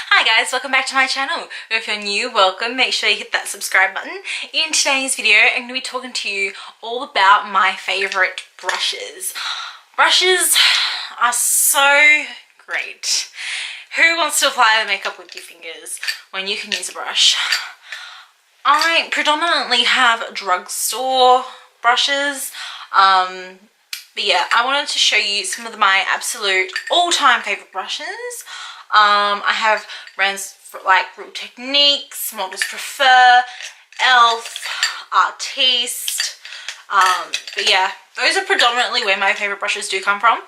Hi guys, welcome back to my channel. If you're new, welcome. Make sure you hit that subscribe button. In today's video, I'm going to be talking to you all about my favourite brushes. Brushes are so great. Who wants to apply the makeup with your fingers when you can use a brush? I predominantly have drugstore brushes. But yeah, I wanted to show you some of my absolute all-time favourite brushes. I have brands like Real Techniques, Models Prefer, Elf, Artiste. But yeah, those are predominantly where my favourite brushes do come from.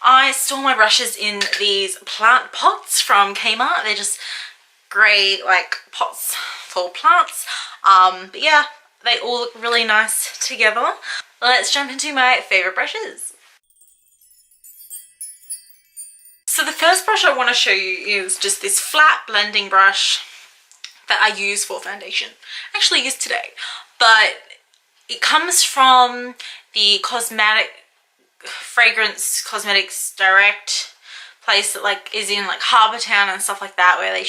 I store my brushes in these plant pots from Kmart. They're just great like pots for plants. But yeah, they all look really nice together. Let's jump into my favourite brushes. So the first brush I want to show you is just this flat blending brush that I use for foundation. I actually used today, but it comes from the Fragrance Cosmetics Direct place that like is in like Harbour Town and stuff like that, where they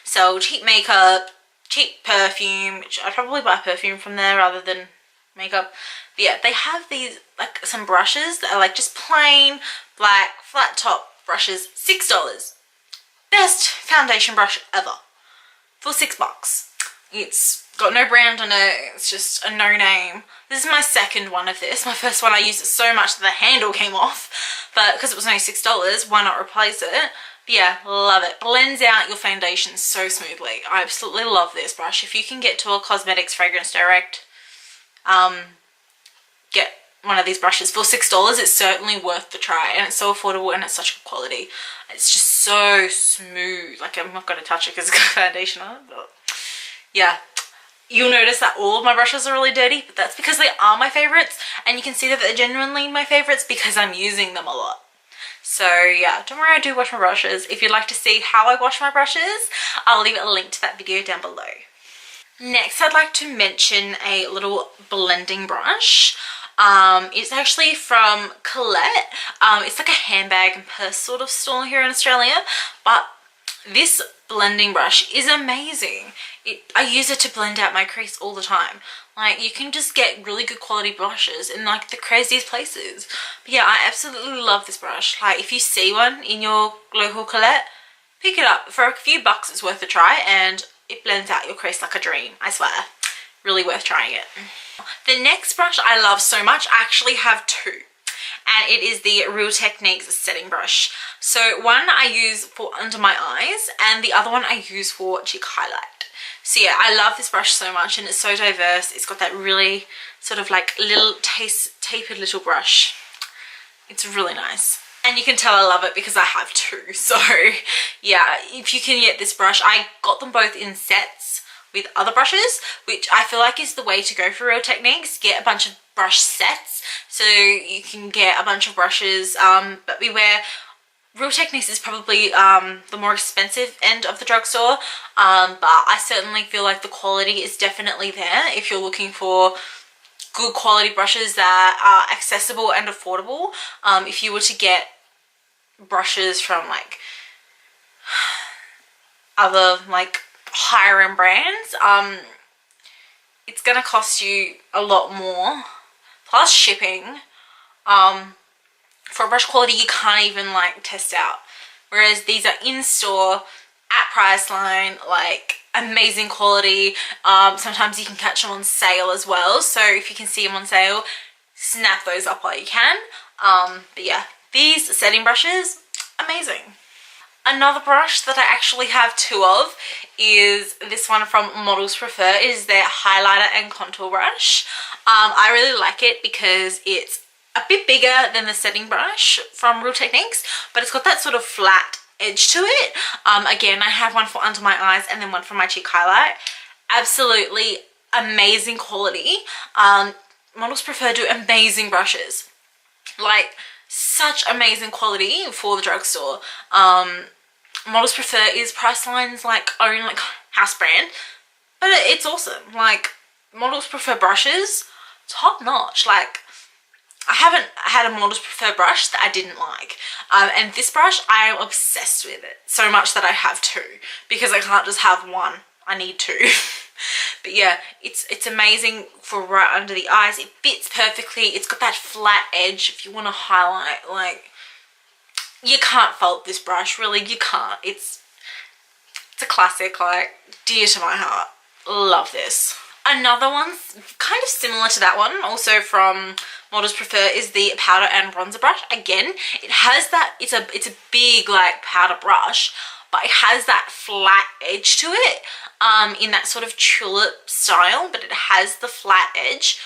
sell cheap makeup, cheap perfume, which I'd probably buy perfume from there rather than makeup. But yeah, they have these like some brushes that are like just plain black flat top brushes, $6. Best foundation brush ever for $6. It's got no brand on it, it's just a no name. This is my second one of this. My first one I used it so much that the handle came off, but because it was only $6, why not replace it? But yeah, love it. Blends out your foundation so smoothly. I absolutely love this brush. If you can get to a Cosmetics Fragrance Direct, get one of these brushes for $6. It's certainly worth the try, and it's so affordable and it's such good quality. It's just so smooth. Like, I'm not going to touch it because it's got foundation on it, but yeah. You'll notice that all of my brushes are really dirty, but that's because they are my favorites, and you can see that they're genuinely my favorites because I'm using them a lot. So yeah, don't worry, I do wash my brushes. If you'd like to see how I wash my brushes, I'll leave a link to that video down below. Next, I'd like to mention a little blending brush. It's actually from Colette. It's like a handbag and purse sort of store here in Australia, but this blending brush is amazing. I use it to blend out my crease all the time. Like, you can just get really good quality brushes in like the craziest places. But yeah, I absolutely love this brush. Like, if you see one in your local Colette, pick it up. For a few bucks it's worth a try, and it blends out your crease like a dream, I swear. Really worth trying it. The next brush I love so much, I actually have two, and it is the Real Techniques setting brush. So one I use for under my eyes, and the other one I use for cheek highlight. So yeah, I love this brush so much, and it's so diverse. It's got that really sort of like little tapered little brush. It's really nice. And you can tell I love it because I have two. So yeah, if you can get this brush, I got them both in sets with other brushes, which I feel like is the way to go for Real Techniques. Get a bunch of brush sets so you can get a bunch of brushes, but beware, Real Techniques is probably the more expensive end of the drugstore, but I certainly feel like the quality is definitely there if you're looking for good quality brushes that are accessible and affordable. If you were to get brushes from like other like higher end brands, it's gonna cost you a lot more plus shipping for a brush quality you can't even like test out, whereas these are in store at Priceline, like amazing quality. Sometimes you can catch them on sale as well, so if you can see them on sale, snap those up while you can. But yeah, these setting brushes, amazing. Another brush that I actually have two of is this one from Models Prefer. It is their highlighter and contour brush. I really like it because it's a bit bigger than the setting brush from Real Techniques, but it's got that sort of flat edge to it. Again, I have one for under my eyes and then one for my cheek highlight. Absolutely amazing quality. Models Prefer do amazing brushes. Like, such amazing quality for the drugstore. Models Prefer is Priceline's like own like house brand, but it's awesome. Like, Models Prefer brushes, top notch. Like, I haven't had a Models Prefer brush that I didn't like. And this brush, I am obsessed with it. So much that I have two, because I can't just have one. I need two. But yeah, it's amazing for right under the eyes. It fits perfectly. It's got that flat edge if you want to highlight. Like, you can't fault this brush, really. You can't. It's a classic, like, dear to my heart. Love this. Another one kind of similar to that one, also from Models Prefer, is the powder and bronzer brush. Again, it has that, it's a big like powder brush, but it has that flat edge to it, in that sort of tulip style, but it has the flat edge.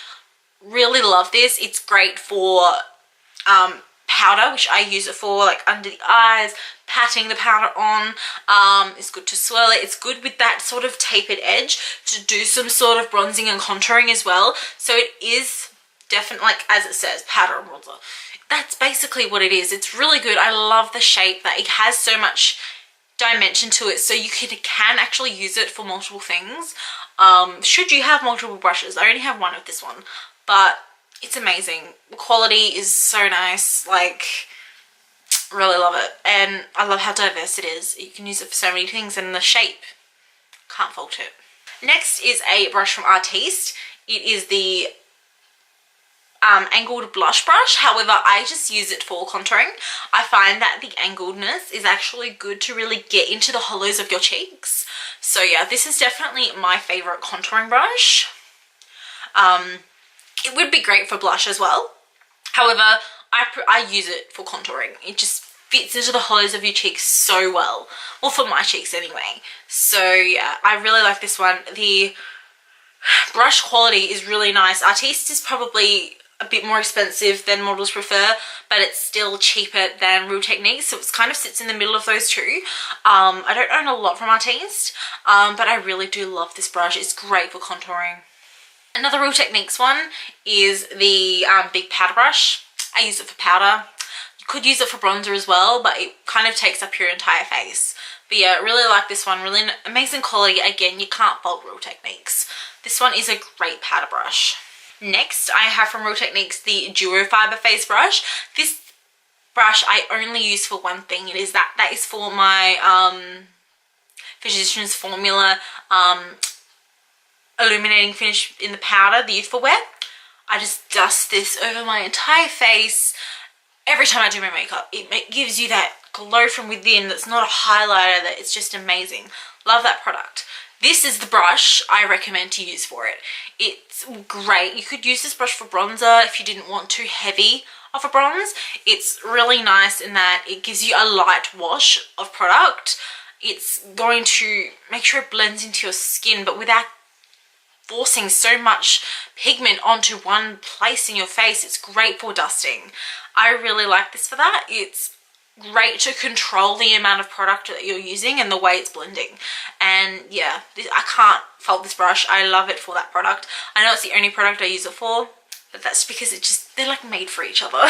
Really love this. It's great for powder, which I use it for, like under the eyes, patting the powder on. It's good to swirl it. It's good with that sort of tapered edge to do some sort of bronzing and contouring as well. So it is definitely, like as it says, powder and bronzer. That's basically what it is. It's really good. I love the shape that it has, so much dimension to it, so you can actually use it for multiple things. Should you have multiple brushes. I only have one of this one, but it's amazing. The quality is so nice. Like, really love it. And I love how diverse it is. You can use it for so many things, and the shape, can't fault it. Next is a brush from Artiste. It is the angled blush brush. However, I just use it for contouring. I find that the angledness is actually good to really get into the hollows of your cheeks. So yeah, this is definitely my favorite contouring brush. It would be great for blush as well. However, I use it for contouring. It just fits into the hollows of your cheeks so well. Well, for my cheeks anyway. So yeah, I really like this one. The brush quality is really nice. Artiste is probably a bit more expensive than Models Prefer, but it's still cheaper than Real Techniques, so it kind of sits in the middle of those two. I don't own a lot from Artiste, but I really do love this brush. It's great for contouring. Another Real Techniques one is the big powder brush. I use it for powder. You could use it for bronzer as well, but it kind of takes up your entire face. But yeah, really like this one. Really amazing quality. Again, you can't fault Real Techniques. This one is a great powder brush. Next, I have from Real Techniques the Duo Fiber Face Brush. This brush I only use for one thing. It is that is for my Physicians Formula illuminating finish in the powder, the Youthful Wear. I just dust this over my entire face every time I do my makeup. It gives you that glow from within that's not a highlighter, that it's just amazing. Love that product. This is the brush I recommend to use for it. It's great. You could use this brush for bronzer if you didn't want too heavy of a bronze. It's really nice in that it gives you a light wash of product. It's going to make sure it blends into your skin, but without forcing so much pigment onto one place in your face. It's great for dusting. I really like this for that. It's great to control the amount of product that you're using and the way it's blending. And yeah, I can't fault this brush. I love it for that product. I know it's the only product I use it for, but that's because they're like made for each other.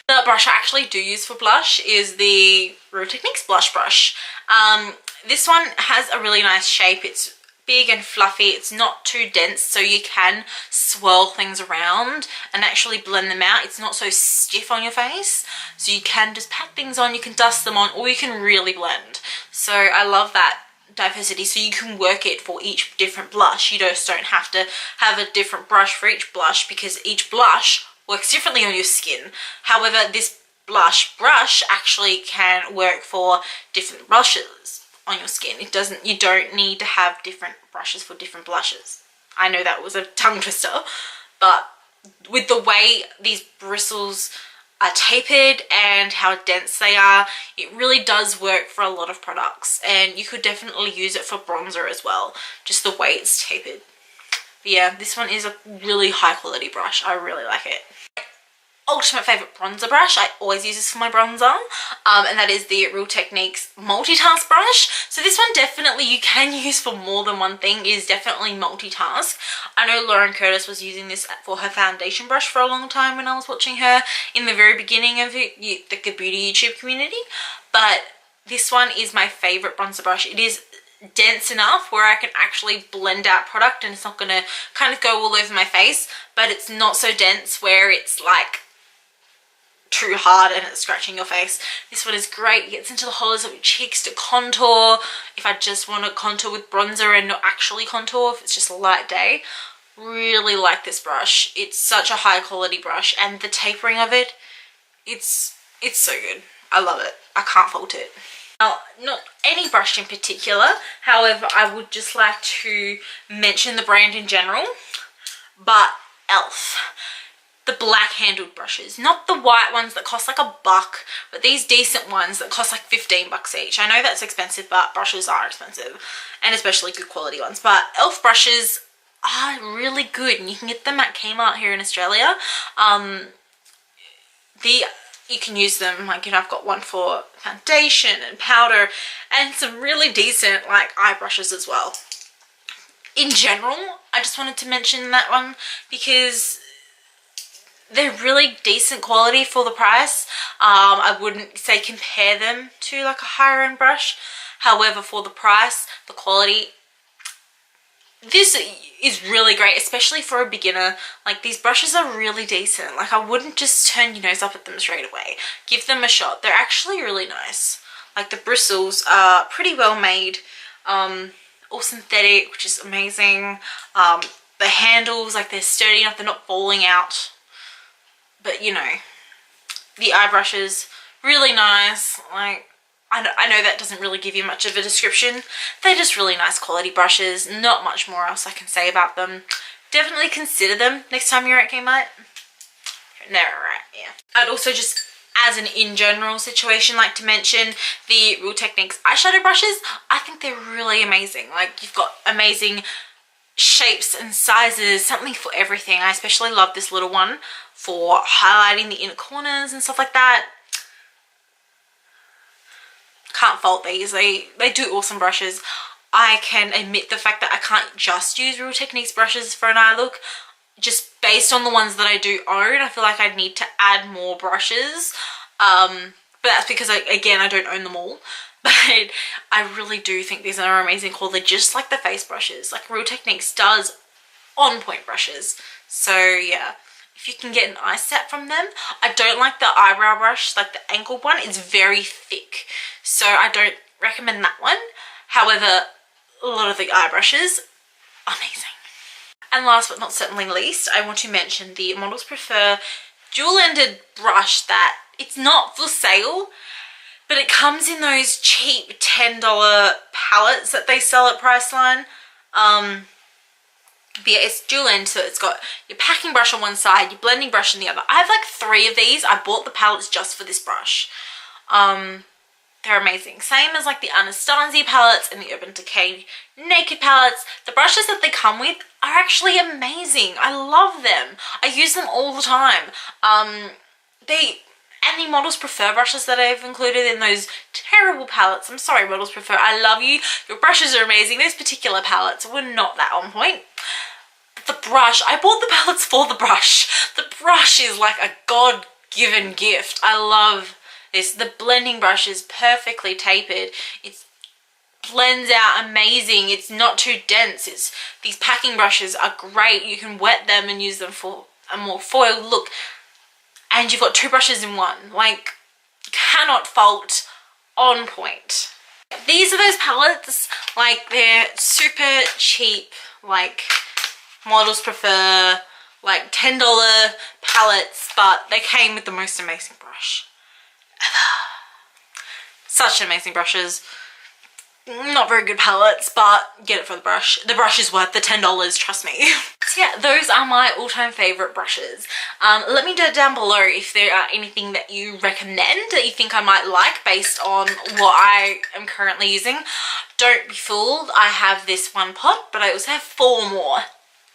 The brush I actually do use for blush is the Real Techniques blush brush. This one has a really nice shape. It's big and fluffy. It's not too dense, so you can swirl things around and actually blend them out. It's not so stiff on your face, so you can just pat things on, you can dust them on, or you can really blend. So I love that diversity, so you can work it for each different blush. You just don't have to have a different brush for each blush, because each blush works differently on your skin. However, this blush brush actually can work for different brushes on your skin. You don't need to have different brushes for different blushes. I know that was a tongue twister, but with the way these bristles are tapered and how dense they are, it really does work for a lot of products, and you could definitely use it for bronzer as well, just the way it's tapered. But yeah, this one is a really high quality brush. I really like it. Ultimate favorite bronzer brush, I always use this for my bronzer, and that is the Real Techniques multitask brush. So this one definitely you can use for more than one thing. It is definitely multitask. I know Lauren Curtis was using this for her foundation brush for a long time when I was watching her in the very beginning of the beauty YouTube community, but this one is my favorite bronzer brush. It is dense enough where I can actually blend out product and it's not going to kind of go all over my face, but it's not so dense where it's like too hard and it's scratching your face. This one is great. It gets into the hollows of your cheeks to contour. If I just want to contour with bronzer and not actually contour, if it's just a light day. Really like this brush. It's such a high quality brush, and the tapering of it, it's so good. I love it. I can't fault it. Now, not any brush in particular, however, I would just like to mention the brand in general, but e.l.f. The black handled brushes, not the white ones that cost like $1, but these decent ones that cost like $15 each. I know that's expensive, but brushes are expensive, and especially good quality ones. But e.l.f. brushes are really good, and you can get them at Kmart here in Australia. You can use them, like, you know, I've got one for foundation and powder and some really decent like eye brushes as well. In general, I just wanted to mention that one because they're really decent quality for the price. I wouldn't say compare them to like a higher end brush. However, for the price, the quality, this is really great, especially for a beginner. Like, these brushes are really decent. Like, I wouldn't just turn your nose up at them straight away. Give them a shot. They're actually really nice. Like, the bristles are pretty well made. All synthetic, which is amazing. The handles, like, they're sturdy enough, they're not falling out. But, you know, the eye brushes, really nice. Like, I know that doesn't really give you much of a description. They're just really nice quality brushes. Not much more else I can say about them. Definitely consider them next time you're at Kmart. They're alright, yeah. I'd also just, as an in general situation, like to mention the Real Techniques eyeshadow brushes. I think they're really amazing. Like, you've got amazing shapes and sizes, something for everything. I especially love this little one for highlighting the inner corners and stuff like that. Can't fault these. They do awesome brushes. I can admit the fact that I can't just use Real Techniques brushes for an eye look. Just based on the ones that I do own, I feel like I need to add more brushes. But that's because, again, I don't own them all. But I really do think these are amazing quality, just like the face brushes. Like, Real Techniques does on point brushes. So yeah, if you can get an eye set from them. I don't like the eyebrow brush, like the ankle one. It's very thick, so I don't recommend that one. However, a lot of the eye brushes, amazing. And last but not certainly least, I want to mention the Models Prefer dual-ended brush that it's not for sale, but it comes in those cheap $10 palettes that they sell at Priceline. But yeah, it's dual end, so it's got your packing brush on one side, your blending brush on the other. I have like 3 of these. I bought the palettes just for this brush. They're amazing. Same as like the Anastasia palettes and the Urban Decay Naked palettes. The brushes that they come with are actually amazing. I love them. I use them all the time. And the Models Prefer brushes that I've included in those terrible palettes. I'm sorry, Models Prefer. I love you. Your brushes are amazing. Those particular palettes were not that on point. The brush, I bought the palettes for the brush. The brush is like a God-given gift. I love this. The blending brush is perfectly tapered. It blends out amazing. It's not too dense. These packing brushes are great. You can wet them and use them for a more foiled look. And you've got 2 brushes in one. Like, cannot fault, on point. These are those palettes. Like, they're super cheap. Like, Models Prefer, like $10 palettes, but they came with the most amazing brush ever. Such amazing brushes. Not very good palettes, but get it for the brush. The brush is worth the $10, trust me. So yeah, those are my all-time favorite brushes. Let me know down below if there are anything that you recommend that you think I might like based on what I am currently using. Don't be fooled, I have this one pot, but I also have 4 more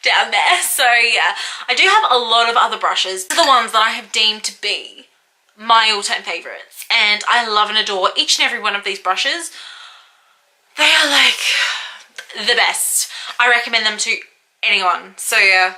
down there. So yeah, I do have a lot of other brushes. They're the ones that I have deemed to be my all-time favorites, and I love and adore each and every one of these brushes. They are like the best. I recommend them to anyone. So yeah,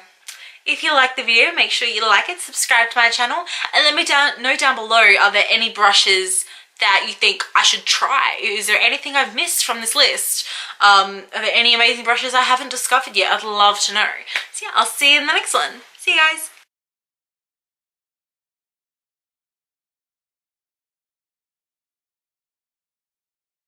if you like the video, make sure you like it, subscribe to my channel, and let me know down below, are there any brushes that you think I should try? Is there anything I've missed from this list? Are there any amazing brushes I haven't discovered yet? I'd love to know. So yeah, I'll see you in the next one. See you guys.